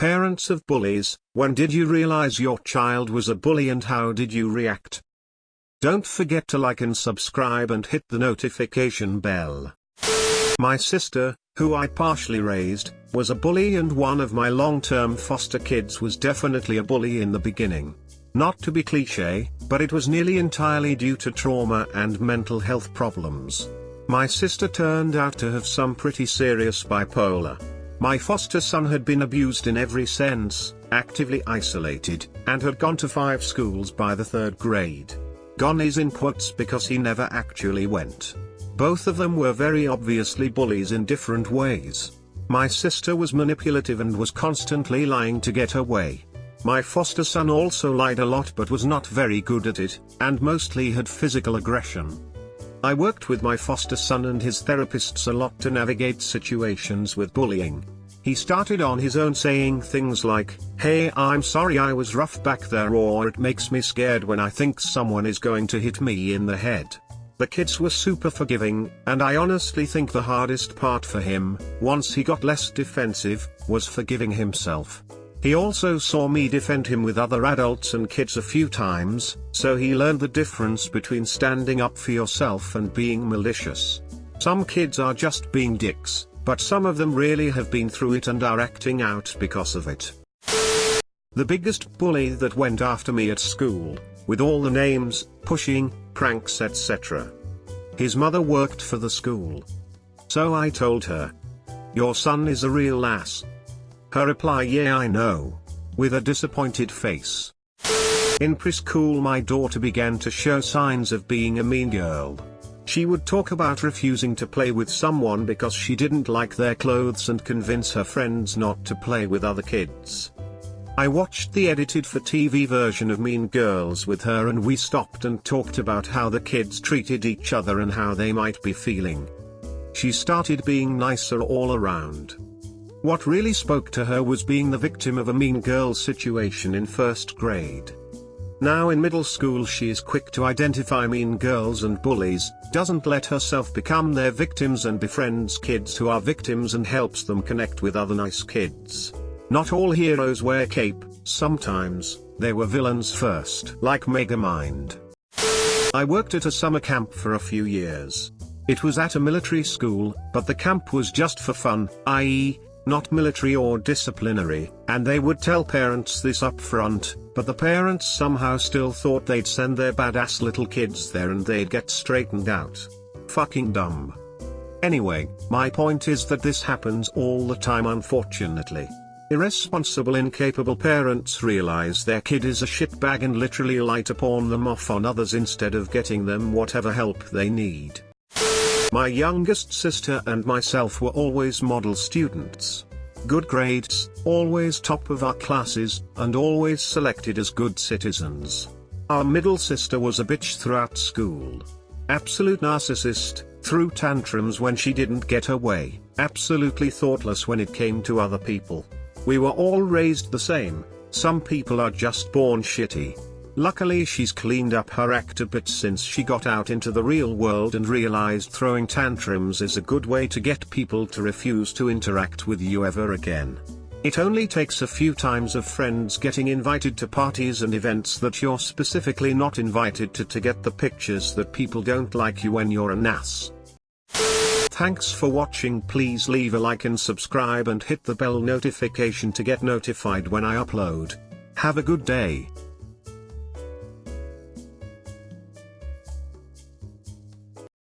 Parents of bullies, when did you realize your child was a bully and how did you react? Don't forget to like and subscribe and hit the notification bell. My sister, who I partially raised, was a bully, and one of my long-term foster kids was definitely a bully in the beginning. Not to be cliché, but it was nearly entirely due to trauma and mental health problems. My sister turned out to have some pretty serious bipolar. My foster son had been abused in every sense, actively isolated, and had gone to 5 schools by the 3rd grade. Gone is in quotes because he never actually went. Both of them were very obviously bullies in different ways. My sister was manipulative and was constantly lying to get her way. My foster son also lied a lot but was not very good at it, and mostly had physical aggression. I worked with my foster son and his therapists a lot to navigate situations with bullying. He started on his own saying things like, "Hey, I'm sorry I was rough back there," or "It makes me scared when I think someone is going to hit me in the head." The kids were super forgiving, and I honestly think the hardest part for him, once he got less defensive, was forgiving himself. He also saw me defend him with other adults and kids a few times, so he learned the difference between standing up for yourself and being malicious. Some kids are just being dicks, but some of them really have been through it and are acting out because of it. The biggest bully that went after me at school, with all the names, pushing, pranks, etc. His mother worked for the school. So I told her, "Your son is a real ass." Her reply, "Yeah, I know," with a disappointed face. In preschool my daughter began to show signs of being a mean girl. She would talk about refusing to play with someone because she didn't like their clothes and convince her friends not to play with other kids. I watched the edited for TV version of Mean Girls with her, and we stopped and talked about how the kids treated each other and how they might be feeling. She started being nicer all around. What really spoke to her was being the victim of a mean girl situation in 1st grade. Now in middle school she is quick to identify mean girls and bullies, doesn't let herself become their victims, and befriends kids who are victims and helps them connect with other nice kids. Not all heroes wear cape, sometimes they were villains first, like Megamind. I worked at a summer camp for a few years. It was at a military school, but the camp was just for fun, i.e., not military or disciplinary, and they would tell parents this up front, but the parents somehow still thought they'd send their badass little kids there and they'd get straightened out. Fucking dumb. Anyway, my point is that this happens all the time, unfortunately. Irresponsible, incapable parents realize their kid is a shitbag and literally light to pawn them off on others instead of getting them whatever help they need. My youngest sister and myself were always model students. Good grades, always top of our classes, and always selected as good citizens. Our middle sister was a bitch throughout school. Absolute narcissist, threw tantrums when she didn't get her way, absolutely thoughtless when it came to other people. We were all raised the same. Some people are just born shitty. Luckily she's cleaned up her act a bit since she got out into the real world and realized throwing tantrums is a good way to get people to refuse to interact with you ever again. It only takes a few times of friends getting invited to parties and events that you're specifically not invited to get the pictures that people don't like you when you're an ass. Thanks for watching. Please leave a like and subscribe and hit the bell notification to get notified when I upload. Have a good day.